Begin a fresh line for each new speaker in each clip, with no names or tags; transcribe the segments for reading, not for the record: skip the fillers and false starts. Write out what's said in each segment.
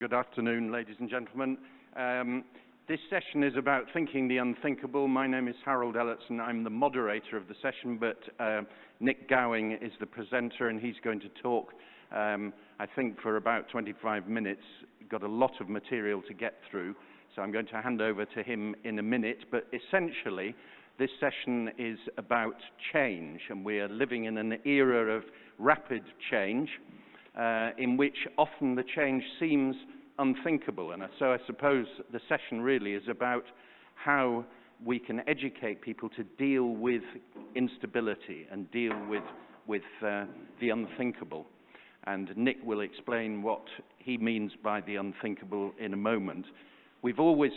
Good afternoon, ladies and gentlemen. This session is about thinking the unthinkable. My name is Harold Ellertson. I'm the moderator of the session, but Nik Gowing is the presenter, and he's going to talk, I think, for about 25 minutes. Got a lot of material to get through, so I'm going to hand over to him in a minute. But essentially, this session is about change, and we are living in an era of rapid change, in which often the change seems unthinkable. And so I suppose the session really is about how we can educate people to deal with instability and deal with the unthinkable. And Nik will explain what he means by the unthinkable in a moment. We've always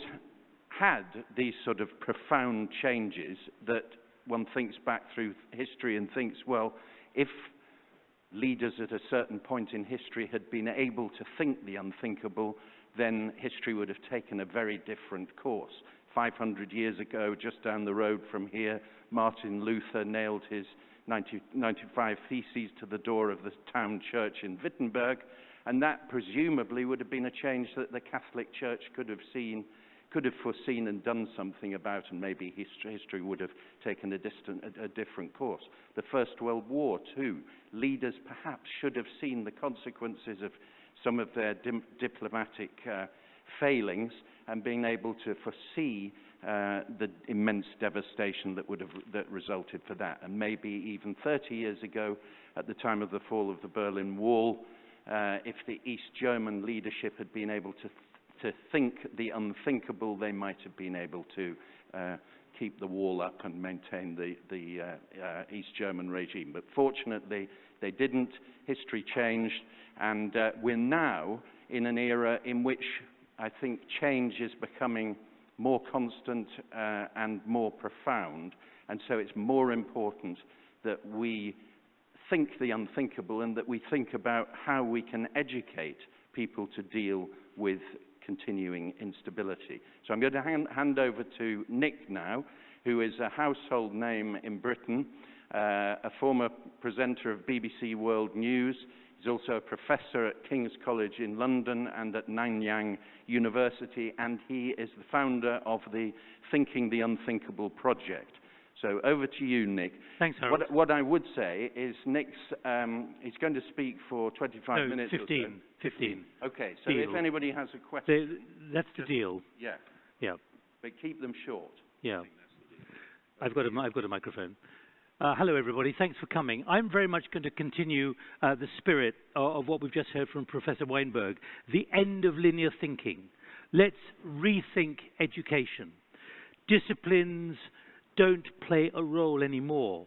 had these sort of profound changes that one thinks back through history and thinks, well, if leaders at a certain point in history had been able to think the unthinkable, then history would have taken a very different course. 500 years ago, just down the road from here, Martin Luther nailed his 95 Theses to the door of the town church in Wittenberg, and that presumably would have been a change that the Catholic Church could have foreseen and done something about, and maybe history would have taken a different course. The First World War, too. Leaders perhaps should have seen the consequences of some of their diplomatic failings and been able to foresee the immense devastation that resulted for that. And maybe even 30 years ago, at the time of the fall of the Berlin Wall, if the East German leadership had been able to think the unthinkable, they might have been able to keep the wall up and maintain the East German regime. But fortunately, they didn't. History changed, and we're now in an era in which I think change is becoming more constant and more profound, and so it's more important that we think the unthinkable and that we think about how we can educate people to deal with continuing instability. So I'm going to hand over to Nik now, who is a household name in Britain, a former presenter of BBC World News. He's also a professor at King's College in London and at Nanyang University, and he is the founder of the Thinking the Unthinkable project. So over to you, Nik.
Thanks, Harold.
What I would say is Nik's he's going to speak for 25 minutes
15.
or so.
15.
Okay, so
deal.
if anybody has a question...
That's the deal.
Yeah.
Yeah.
But keep them short.
Yeah. I've got a microphone. Hello, everybody. Thanks for coming. I'm very much going to continue the spirit of what we've just heard from Professor Weinberg, the end of linear thinking. Let's rethink education. Disciplines don't play a role anymore,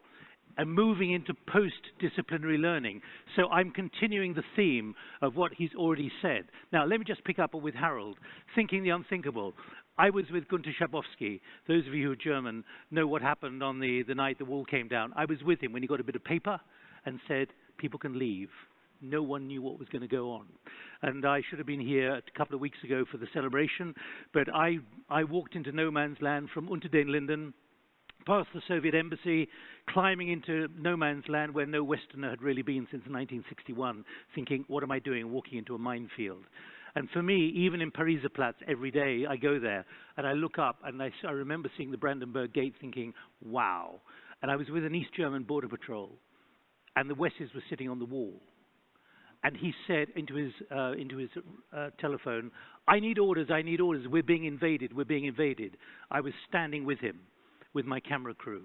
and moving into post-disciplinary learning. So I'm continuing the theme of what he's already said. Now, let me just pick up with Harold, thinking the unthinkable. I was with Günter Schabowski. Those of you who are German know what happened on the night the wall came down. I was with him when he got a bit of paper and said, people can leave. No one knew what was going to go on. And I should have been here a couple of weeks ago for the celebration, but I walked into no man's land from Unter den Linden, past the Soviet embassy, climbing into no man's land where no Westerner had really been since 1961, thinking, what am I doing, walking into a minefield? And for me, even in Pariserplatz every day, I go there and I look up and I remember seeing the Brandenburg Gate thinking, wow. And I was with an East German border patrol, and the Wesses were sitting on the wall. And he said into his telephone, I need orders, we're being invaded. I was standing with him, with my camera crew.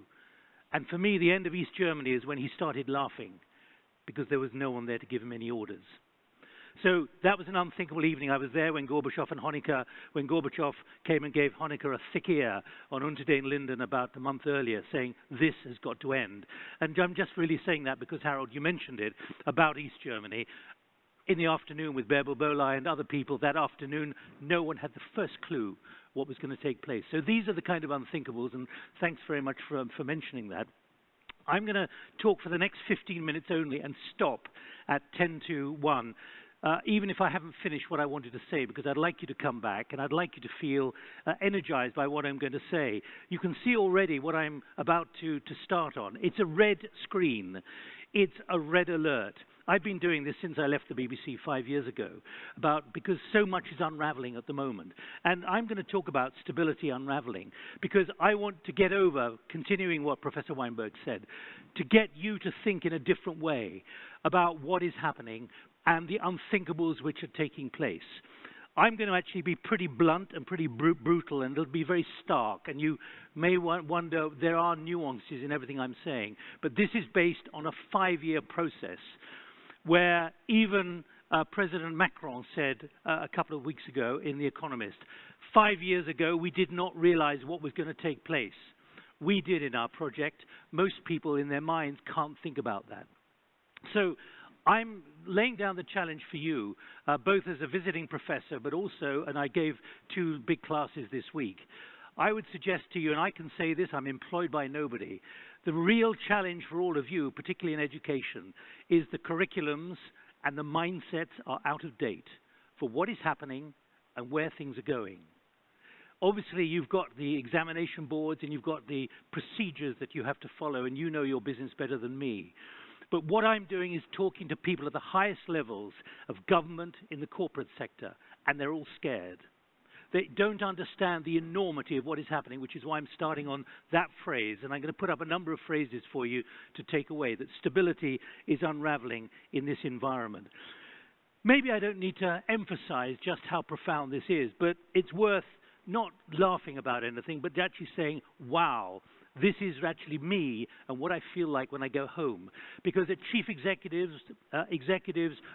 And for me, the end of East Germany is when he started laughing, because there was no one there to give him any orders. So that was an unthinkable evening. I was there when Gorbachev and Honecker, when Gorbachev came and gave Honecker a thick ear on Unter den Linden about a month earlier, saying, this has got to end. And I'm just really saying that because, Harold, you mentioned it, about East Germany. In the afternoon with Bärbel Bohley and other people, that afternoon, no one had the first clue what was going to take place. So these are the kind of unthinkables, and thanks very much for mentioning that. I'm going to talk for the next 15 minutes only and stop at 10 to 1. Even if I haven't finished what I wanted to say, because I'd like you to come back and I'd like you to feel energized by what I'm going to say. You can see already what I'm about to start on. It's a red screen. It's a red alert. I've been doing this since I left the BBC 5 years ago, because so much is unraveling at the moment. And I'm going to talk about stability unraveling, because I want to get over, continuing what Professor Weinberg said, to get you to think in a different way about what is happening and the unthinkables which are taking place. I'm going to actually be pretty blunt and pretty brutal, and it'll be very stark, and you may wonder, there are nuances in everything I'm saying, but this is based on a 5-year process where even President Macron said a couple of weeks ago in The Economist, 5 years ago we did not realize what was going to take place. We did in our project. Most people in their minds can't think about that. So I'm laying down the challenge for you, both as a visiting professor, but also, and I gave 2 big classes this week, I would suggest to you, and I can say this, I'm employed by nobody, the real challenge for all of you, particularly in education, is the curriculums and the mindsets are out of date for what is happening and where things are going. Obviously, you've got the examination boards and you've got the procedures that you have to follow, and you know your business better than me. But what I'm doing is talking to people at the highest levels of government in the corporate sector, and they're all scared. They don't understand the enormity of what is happening, which is why I'm starting on that phrase. And I'm going to put up a number of phrases for you to take away, that stability is unraveling in this environment. Maybe I don't need to emphasize just how profound this is, but it's worth not laughing about anything, but actually saying, wow, this is actually me and what I feel like when I go home. Because the chief executives,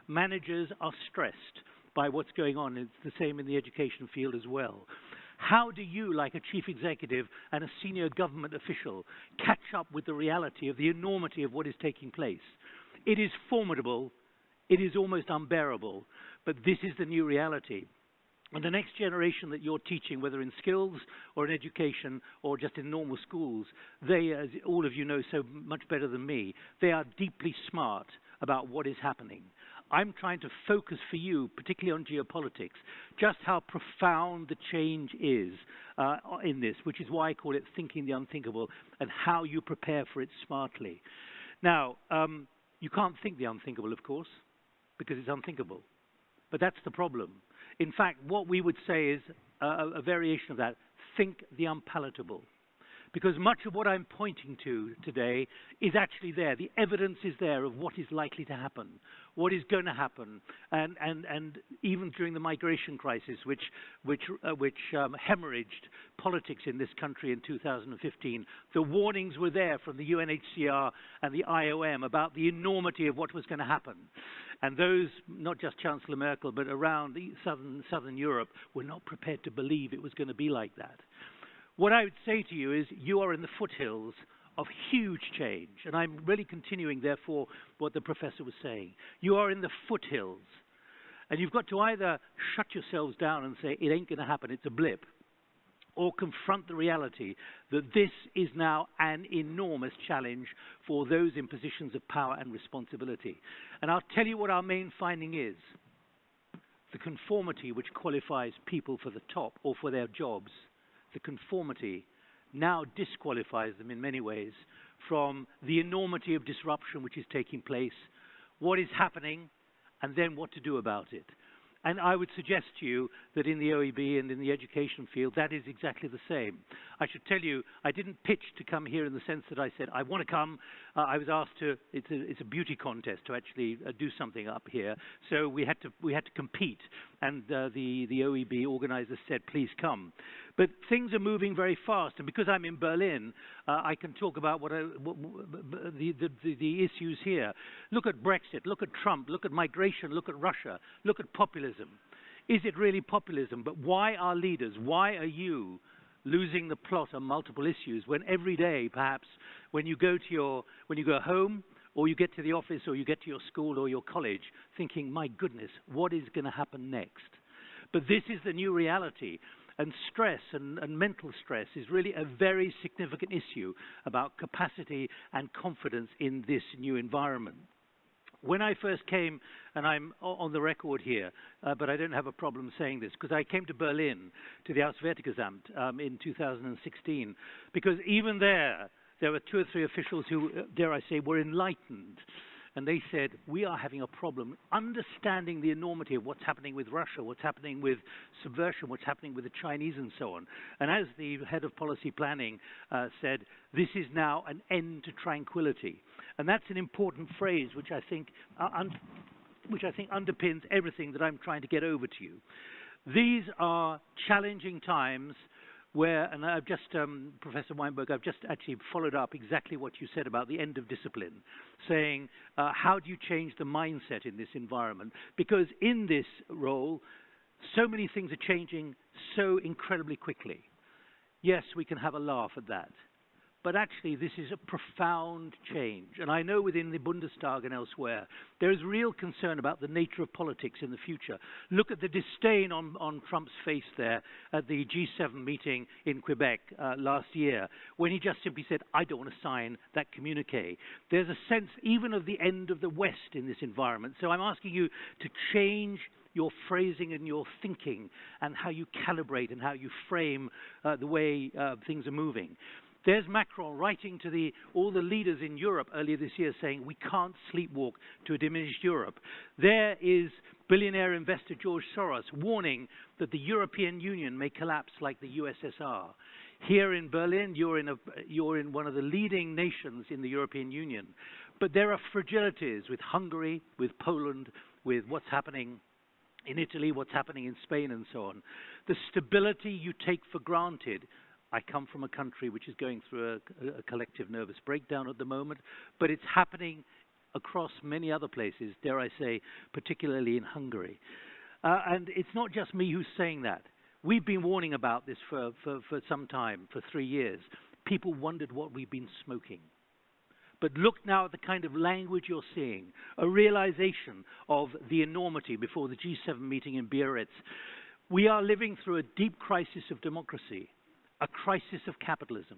managers are stressed by what's going on. It's the same in the education field as well. How do you, like a chief executive and a senior government official, catch up with the reality of the enormity of what is taking place? It is formidable. It is almost unbearable. But this is the new reality. And the next generation that you're teaching, whether in skills or in education or just in normal schools, they, as all of you know so much better than me, they are deeply smart about what is happening. I'm trying to focus for you, particularly on geopolitics, just how profound the change is in this, which is why I call it thinking the unthinkable, and how you prepare for it smartly. Now, you can't think the unthinkable, of course, because it's unthinkable. But that's the problem. In fact, what we would say is a variation of that. Think the unpalatable. Because much of what I'm pointing to today is actually there. The evidence is there of what is likely to happen, what is going to happen. And even during the migration crisis, which hemorrhaged politics in this country in 2015, the warnings were there from the UNHCR and the IOM about the enormity of what was going to happen. And those, not just Chancellor Merkel, but around the southern Europe, were not prepared to believe it was going to be like that. What I would say to you is you are in the foothills of huge change. And I'm really continuing, therefore, what the professor was saying. You are in the foothills. And you've got to either shut yourselves down and say, it ain't going to happen, it's a blip, or confront the reality that this is now an enormous challenge for those in positions of power and responsibility. And I'll tell you what our main finding is. The conformity which qualifies people for the top or for their jobs, the conformity now disqualifies them in many ways from the enormity of disruption which is taking place, what is happening, and then what to do about it. And I would suggest to you that in the OEB and in the education field, that is exactly the same. I should tell you, I didn't pitch to come here in the sense that I said, I want to come. I was asked to, it's a beauty contest to actually do something up here. So we had to compete. And the OEB organizers said, please come. But things are moving very fast. And because I'm in Berlin, I can talk about the issues here. Look at Brexit, look at Trump, look at migration, look at Russia, look at populism. Is it really populism? But why are leaders, why are you losing the plot on multiple issues when every day, perhaps, when you go home, or you get to the office, or you get to your school or your college, thinking, my goodness, what is going to happen next? But this is the new reality. And stress and mental stress is really a very significant issue about capacity and confidence in this new environment. When I first came, and I'm on the record here, but I don't have a problem saying this, because I came to Berlin, to the Auswärtiges Amt in 2016, because even there were 2 or 3 officials who, dare I say, were enlightened. and they said, we are having a problem understanding the enormity of what's happening with Russia, what's happening with subversion, what's happening with the Chinese and so on. And as the head of policy planning said, this is now an end to tranquility. And that's an important phrase which I think underpins everything that I'm trying to get over to you. These are challenging times where, and I've just, Professor Weinberg, I've just actually followed up exactly what you said about the end of discipline, saying, how do you change the mindset in this environment? Because in this role, so many things are changing so incredibly quickly. Yes, we can have a laugh at that. But actually, this is a profound change. And I know within the Bundestag and elsewhere, there is real concern about the nature of politics in the future. Look at the disdain on Trump's face there at the G7 meeting in Quebec last year, when he just simply said, I don't want to sign that communique. There's a sense even of the end of the West in this environment. So I'm asking you to change your phrasing and your thinking and how you calibrate and how you frame the way things are moving. There's Macron writing to all the leaders in Europe earlier this year saying we can't sleepwalk to a diminished Europe. There is billionaire investor George Soros warning that the European Union may collapse like the USSR. Here in Berlin, you're in one of the leading nations in the European Union. But there are fragilities with Hungary, with Poland, with what's happening in Italy, what's happening in Spain, and so on. The stability you take for granted. I come from a country which is going through a collective nervous breakdown at the moment, but it's happening across many other places, dare I say, particularly in Hungary. And it's not just me who's saying that. We've been warning about this for some time, for 3 years. People wondered what we've been smoking. But look now at the kind of language you're seeing, a realization of the enormity before the G7 meeting in Biarritz. We are living through a deep crisis of democracy, a crisis of capitalism,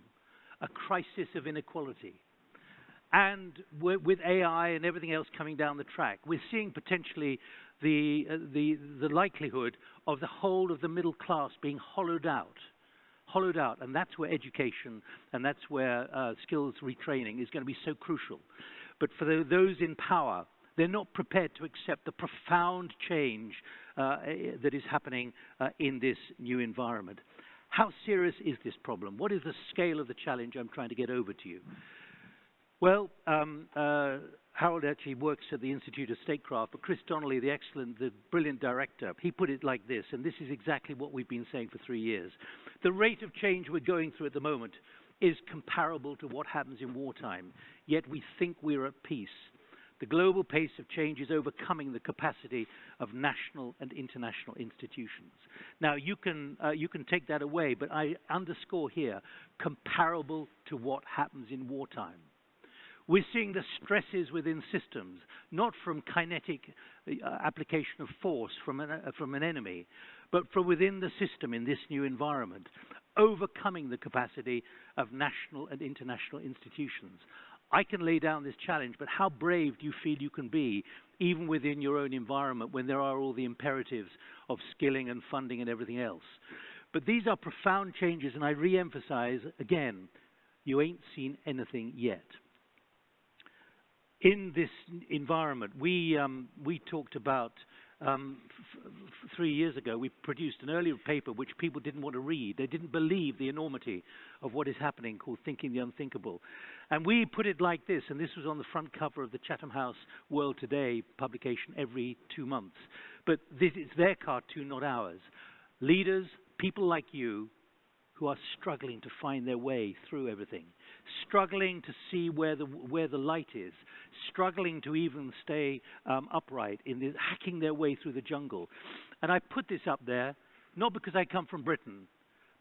a crisis of inequality. And with AI and everything else coming down the track, we're seeing potentially the likelihood of the whole of the middle class being hollowed out. And that's where education and that's where skills retraining is going to be so crucial. But for those in power, they're not prepared to accept the profound change that is happening in this new environment. How serious is this problem? What is the scale of the challenge I'm trying to get over to you? Well, Harold actually works at the Institute of Statecraft, but Chris Donnelly, the brilliant director, he put it like this, and this is exactly what we've been saying for 3 years. The rate of change we're going through at the moment is comparable to what happens in wartime, yet we think we're at peace. The global pace of change is overcoming the capacity of national and international institutions. Now, you can take that away, but I underscore here, comparable to what happens in wartime. We're seeing the stresses within systems, not from kinetic application of force from an enemy, but from within the system in this new environment, overcoming the capacity of national and international institutions. I can lay down this challenge, but how brave do you feel you can be, even within your own environment, when there are all the imperatives of skilling and funding and everything else? But these are profound changes, and I re-emphasize, again, you ain't seen anything yet. In this environment, we talked about, 3 years ago, we produced an earlier paper which people didn't want to read. They didn't believe the enormity of what is happening, called Thinking the Unthinkable. And we put it like this, and this was on the front cover of the Chatham House World Today publication every 2 months. But this is their cartoon, not ours. Leaders, people like you, who are struggling to find their way through everything, struggling to see where the light is, struggling to even stay upright, hacking their way through the jungle. And I put this up there, not because I come from Britain,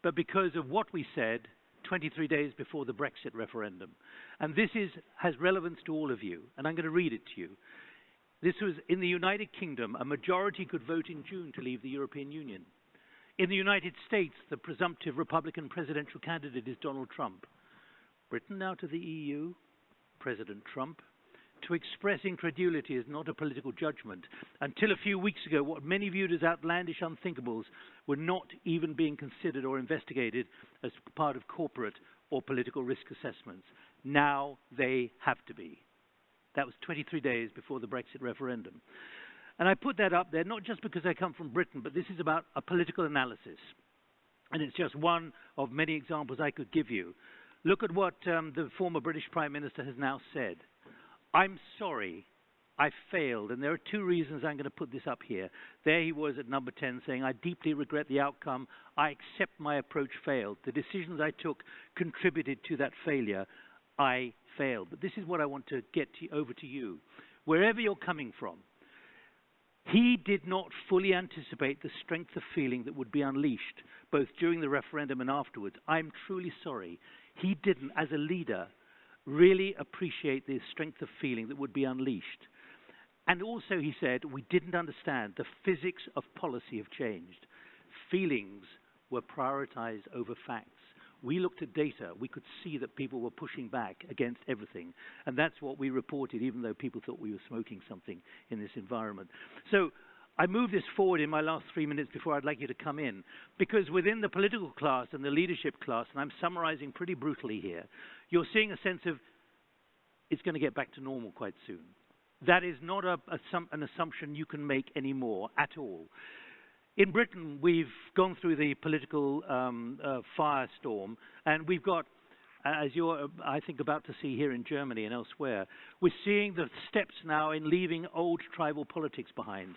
but because of what we said 23 days before the Brexit referendum. And this has relevance to all of you, and I'm going to read it to you. This was in the United Kingdom, a majority could vote in June to leave the European Union. In the United States, the presumptive Republican presidential candidate is Donald Trump. Britain now to the EU, President Trump. To express incredulity is not a political judgment. Until a few weeks ago, what many viewed as outlandish unthinkables were not even being considered or investigated as part of corporate or political risk assessments. Now they have to be. That was 23 days before the Brexit referendum. And I put that up there not just because I come from Britain, but this is about a political analysis. And it's just one of many examples I could give you. Look at what the former British Prime Minister has now said. I'm sorry, I failed. And there are two reasons I'm going to put this up here. There he was at number 10 saying, I deeply regret the outcome. I accept my approach failed. The decisions I took contributed to that failure. I failed. But this is what I want to get over to you. Wherever you're coming from, he did not fully anticipate the strength of feeling that would be unleashed, both during the referendum and afterwards. I'm truly sorry. He didn't, as a leader, really appreciate the strength of feeling that would be unleashed. And also, he said, we didn't understand the physics of policy have changed. Feelings were prioritized over facts. We looked at data. We could see that people were pushing back against everything. And that's what we reported, even though people thought we were smoking something in this environment. So I move this forward in my last 3 minutes before I'd like you to come in, because within the political class and the leadership class, and I'm summarizing pretty brutally here, you're seeing a sense of it's going to get back to normal quite soon. That is not an assumption you can make anymore at all. In Britain, we've gone through the political firestorm, and we've got, as you're, I think, about to see here in Germany and elsewhere, we're seeing the steps now in leaving old tribal politics behind.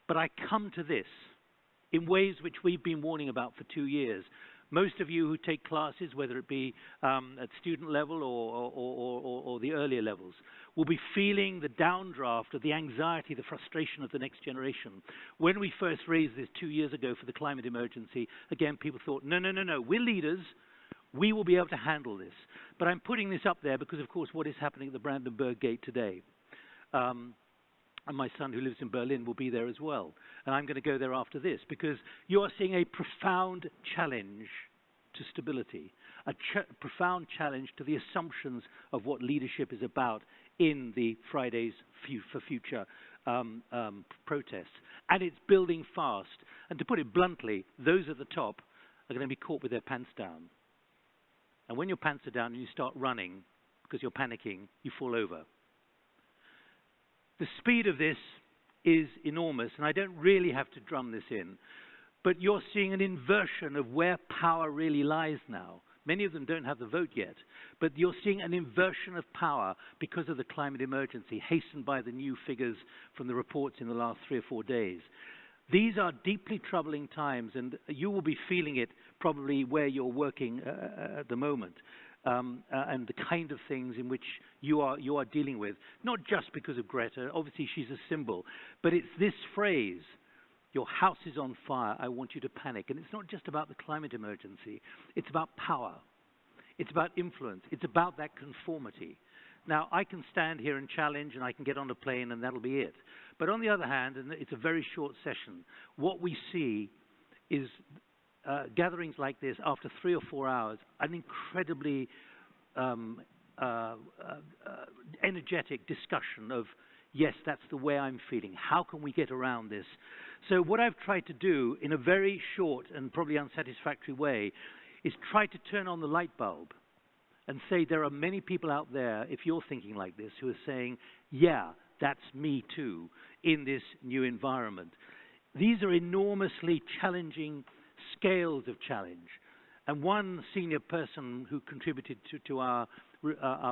But I come to this in ways which we've been warning about for 2 years. Most of you who take classes, whether it be at student level or the earlier levels, will be feeling the downdraft of the anxiety, the frustration of the next generation. When we first raised this 2 years ago for the climate emergency, again, people thought, no, we're leaders. We will be able to handle this. But I'm putting this up there because, of course, what is happening at the Brandenburg Gate today. And my son, who lives in Berlin, will be there as well. And I'm going to go there after this, because you are seeing a profound challenge to stability, a profound challenge to the assumptions of what leadership is about in the Fridays for Future protests. And it's building fast. And to put it bluntly, those at the top are going to be caught with their pants down. And when your pants are down and you start running because you're panicking, you fall over. The speed of this is enormous, and I don't really have to drum this in, but you're seeing an inversion of where power really lies now. Many of them don't have the vote yet, but you're seeing an inversion of power because of the climate emergency, hastened by the new figures from the reports in the last 3 or 4 days. These are deeply troubling times, and you will be feeling it probably where you're working at the moment. And the kind of things in which you are dealing with, not just because of Greta, obviously she's a symbol, but it's this phrase, your house is on fire, I want you to panic. And it's not just about the climate emergency, it's about power, it's about influence, it's about that conformity. Now, I can stand here and challenge, and I can get on a plane, and that'll be it. But on the other hand, and it's a very short session, what we see is gatherings like this, after 3 or 4 hours, an incredibly energetic discussion of, yes, that's the way I'm feeling. How can we get around this? So what I've tried to do in a very short and probably unsatisfactory way is try to turn on the light bulb and say there are many people out there, if you're thinking like this, who are saying, yeah, that's me too, in this new environment. These are enormously challenging scales of challenge. And one senior person who contributed to our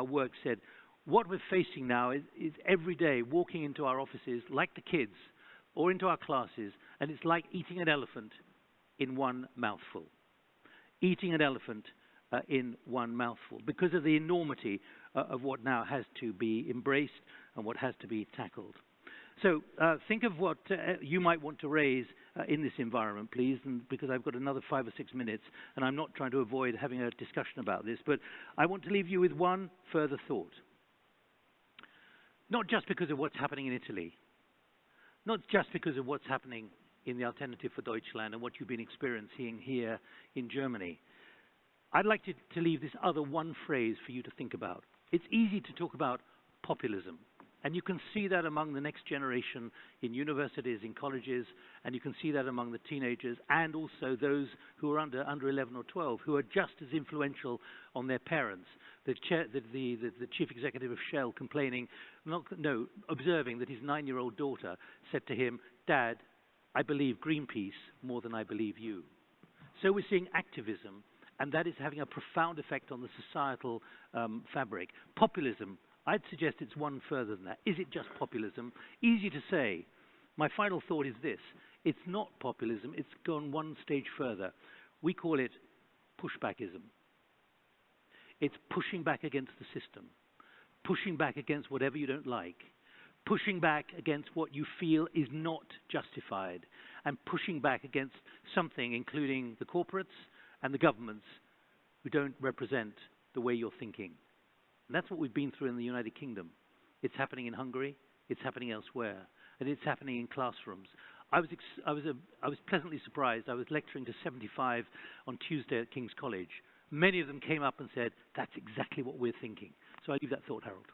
work said, what we're facing now is every day walking into our offices like the kids or into our classes, and it's like eating an elephant in one mouthful. Eating an elephant in one mouthful because of the enormity of what now has to be embraced and what has to be tackled. So think of what you might want to raise in this environment, please, and because I've got another 5 or 6 minutes, and I'm not trying to avoid having a discussion about this, but I want to leave you with one further thought. Not just because of what's happening in Italy, not just because of what's happening in the Alternative for Deutschland and what you've been experiencing here in Germany. I'd like to leave this other one phrase for you to think about. It's easy to talk about populism And you can see that among the next generation in universities, in colleges, and you can see that among the teenagers and also those who are under 11 or 12, who are just as influential on their parents. The chief executive of Shell complaining, observing that his 9-year-old daughter said to him, "Dad, I believe Greenpeace more than I believe you." So we're seeing activism, and that is having a profound effect on the societal fabric. Populism, I'd suggest it's one further than that. Is it just populism? Easy to say. My final thought is this. It's not populism. It's gone one stage further. We call it pushbackism. It's pushing back against the system, pushing back against whatever you don't like, pushing back against what you feel is not justified, and pushing back against something, including the corporates and the governments who don't represent the way you're thinking. And that's what we've been through in the United Kingdom. It's happening in Hungary. It's happening elsewhere. And it's happening in classrooms. I was pleasantly surprised. I was lecturing to 75 on Tuesday at King's College. Many of them came up and said, "That's exactly what we're thinking." So I leave that thought, Harold.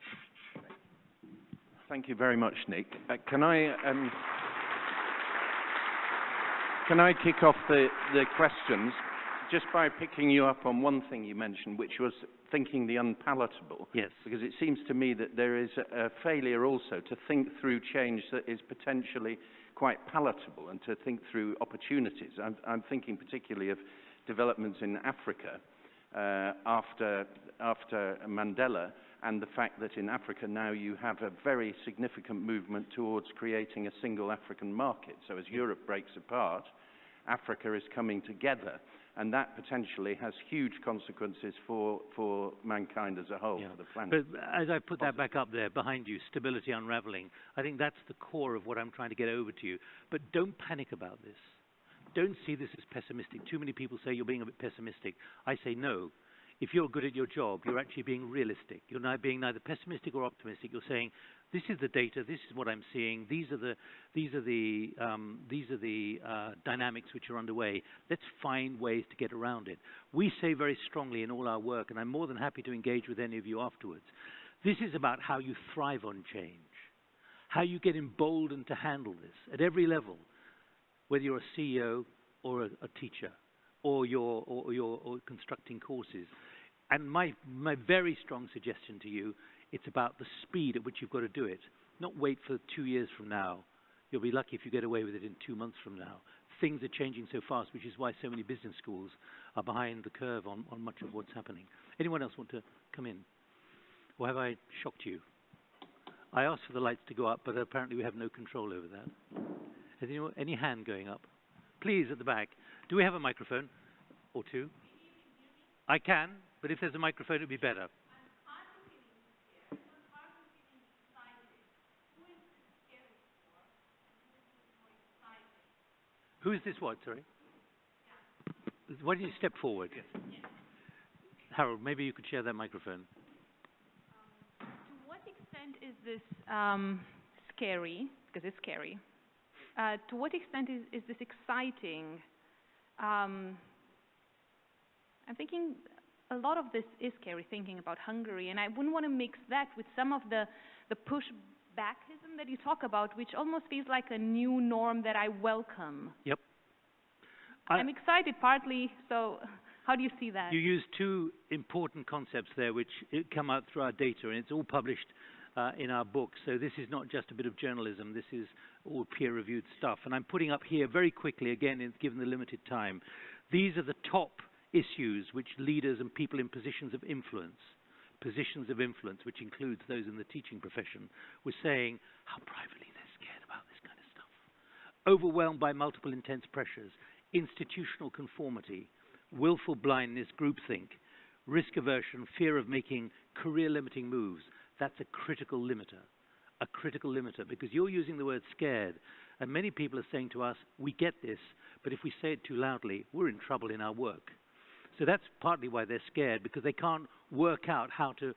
Thank you very much, Nick. Can I kick off the questions just by picking you up on one thing you mentioned, which was thinking the unpalatable?
Yes.
Because it seems to me that there is a failure also to think through change that is potentially quite palatable and to think through opportunities. I'm thinking particularly of developments in Africa after Mandela, and the fact that in Africa now you have a very significant movement towards creating a single African market. So as Europe breaks apart, Africa is coming together, and that potentially has huge consequences for mankind as a whole, for the planet.
But as I put that back up there behind you, stability unraveling, I think that's the core of what I'm trying to get over to you. But don't panic about this. Don't see this as pessimistic. Too many people say you're being a bit pessimistic. I say no. If you're good at your job, you're actually being realistic. You're not being neither pessimistic or optimistic. You're saying, this is the data, this is what I'm seeing, these are the dynamics which are underway. Let's find ways to get around it. We say very strongly in all our work, and I'm more than happy to engage with any of you afterwards, this is about how you thrive on change, how you get emboldened to handle this at every level, whether you're a CEO or a teacher, or you're constructing courses. And my very strong suggestion to you, it's about the speed at which you've got to do it. Not wait for 2 years from now. You'll be lucky if you get away with it in 2 months from now. Things are changing so fast, which is why so many business schools are behind the curve on much of what's happening. Anyone else want to come in? Or have I shocked you? I asked for the lights to go up, but apparently we have no control over that. Has anyone, any hand going up? Please, at the back. Do we have a microphone or two? I can, but if there's a microphone, it would be better. Who is this what, sorry? Why don't you step forward? Yes. Harold, maybe you could share that microphone.
To what extent is this scary? Because it's scary. To what extent is this exciting? I'm thinking a lot of this is scary, thinking about Hungary, and I wouldn't want to mix that with some of the pushbackism that you talk about, which almost feels like a new norm that I welcome.
Yep.
I'm excited partly, so how do you see that?
You use two important concepts there which come out through our data, and it's all published in our book. So this is not just a bit of journalism, this is all peer-reviewed stuff. And I'm putting up here very quickly, again, given the limited time, these are the top issues which leaders and people in positions of influence, which includes those in the teaching profession, were saying how privately they're scared about this kind of stuff. Overwhelmed by multiple intense pressures, institutional conformity, willful blindness, groupthink, risk aversion, fear of making career-limiting moves. That's a critical limiter, because you're using the word scared, and many people are saying to us, we get this, but if we say it too loudly, we're in trouble in our work. So that's partly why they're scared, because they can't work out how to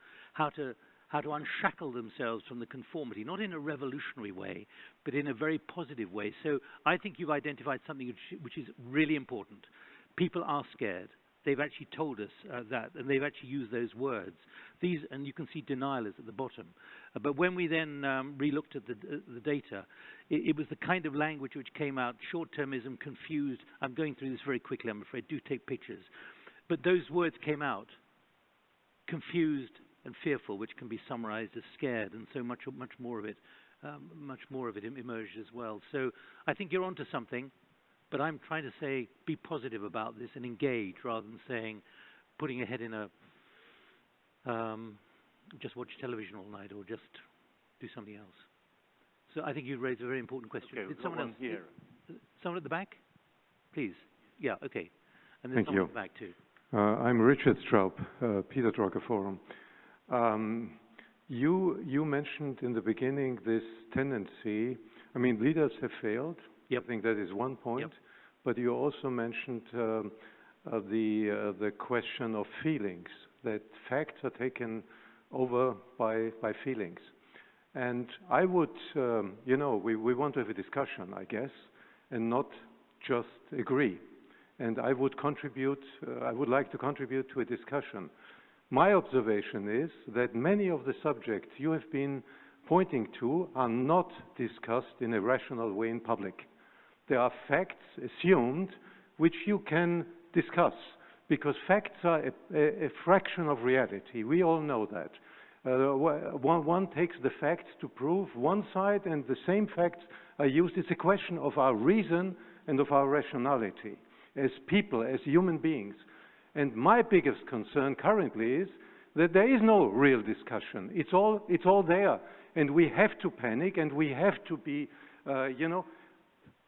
unshackle themselves from the conformity, not in a revolutionary way, but in a very positive way. So I think you've identified something which is really important. People are scared. they've actually told us that, and they've actually used those words. These, and you can see denial is at the bottom. But when we then re-looked at the data, it was the kind of language which came out: short-termism, confused. I'm going through this very quickly, I'm afraid. Do take pictures. But those words came out: confused and fearful, which can be summarized as scared, and so much more of it emerged as well. So I think you're onto something, but I'm trying to say be positive about this and engage, rather than saying, putting your head in a just watch television all night or just do something else. So I think you raised a very important question.
Okay,
Did someone else
here?
Someone at the back, please? Yeah, okay. And then
Thank
someone
you.
at the back too.
I'm Richard Straub, Peter Drucker Forum. You mentioned in the beginning this tendency. I mean, leaders have failed.
Yep.
I think that is one point.
Yep.
But you also mentioned the question of feelings, that facts are taken over by feelings. And I would, we want to have a discussion, I guess, and not just agree. And I would like to contribute to a discussion. My observation is that many of the subjects you have been pointing to are not discussed in a rational way in public. There are facts assumed which you can discuss, because facts are a fraction of reality. We all know that. One takes the facts to prove one side, and the same facts are used. It's a question of our reason and of our rationality as people, as human beings. And my biggest concern currently is that there is no real discussion. It's all there, and we have to panic, and we have to be,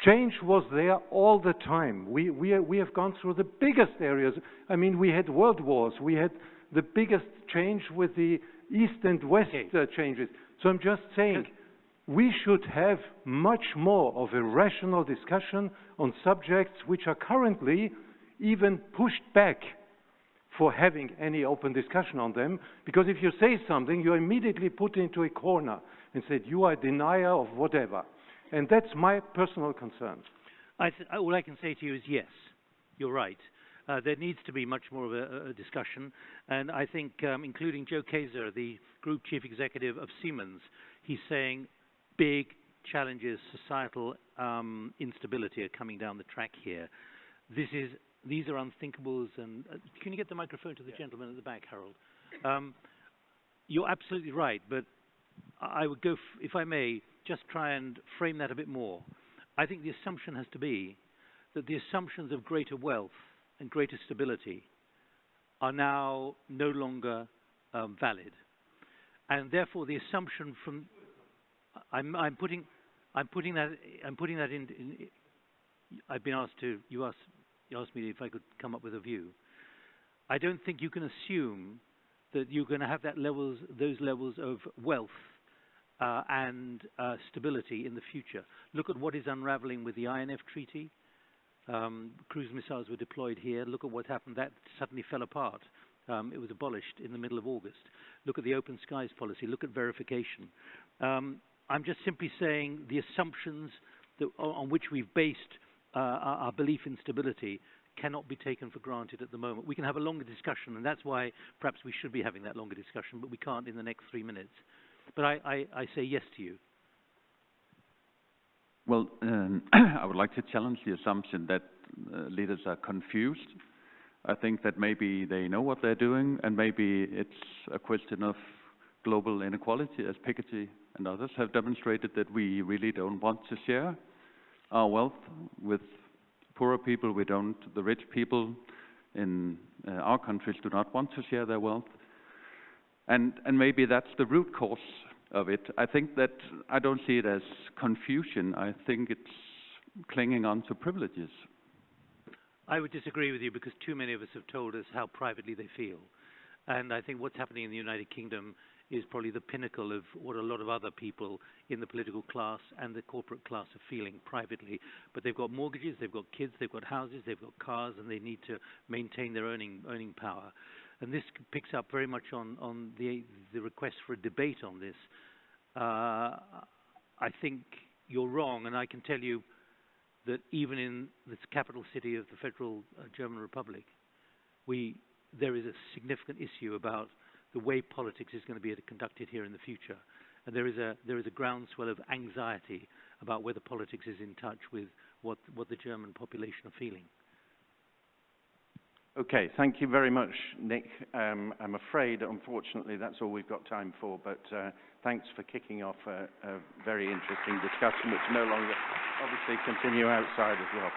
change was there all the time. We have gone through the biggest areas. I mean, we had world wars. We had the biggest change with the East and West changes. So I'm just saying, we should have much more of a rational discussion on subjects which are currently even pushed back for having any open discussion on them. Because if you say something, you're immediately put into a corner and said, you are a denier of whatever. And that's my personal concern.
All I can say to you is yes, you're right. There needs to be much more of a discussion. And I think, including Joe Kaeser, the group chief executive of Siemens, he's saying big challenges, societal instability are coming down the track here. These are unthinkables. And can you get the microphone to the gentleman at the back, Harold? You're absolutely right, but I would go, if I may, just try and frame that a bit more. I think the assumption has to be that the assumptions of greater wealth and greater stability are now no longer valid, and therefore the assumption from I'm putting that in. I've been asked to. You asked me if I could come up with a view. I don't think you can assume that you're going to have those levels of wealth and stability in the future. Look at what is unraveling with the INF Treaty. Cruise missiles were deployed here. Look at what happened. That suddenly fell apart. It was abolished in the middle of August. Look at the open skies policy. Look at verification. I'm just simply saying the assumptions on which we've based our belief in stability cannot be taken for granted at the moment. We can have a longer discussion, and that's why perhaps we should be having that longer discussion, but we can't in the next 3 minutes. But I say yes to you.
Well, I would like to challenge the assumption that leaders are confused. I think that maybe they know what they're doing, and maybe it's a question of global inequality, as Piketty and others have demonstrated, that we really don't want to share our wealth with poorer people. We don't. The rich people in our countries do not want to share their wealth. And maybe that's the root cause of it. I think that I don't see it as confusion. I think it's clinging on to privileges.
I would disagree with you, because too many of us have told us how privately they feel. And I think what's happening in the United Kingdom is probably the pinnacle of what a lot of other people in the political class and the corporate class are feeling privately. But they've got mortgages, they've got kids, they've got houses, they've got cars, and they need to maintain their earning power. And this picks up very much on the request for a debate on this. I think you're wrong, and I can tell you that even in the capital city of the Federal German Republic, there is a significant issue about the way politics is going to be conducted here in the future. And there is a groundswell of anxiety about whether politics is in touch with what the German population are feeling.
Okay, thank you very much, Nick. I'm afraid, unfortunately, that's all we've got time for, but thanks for kicking off a very interesting discussion, which no longer obviously continue outside as well.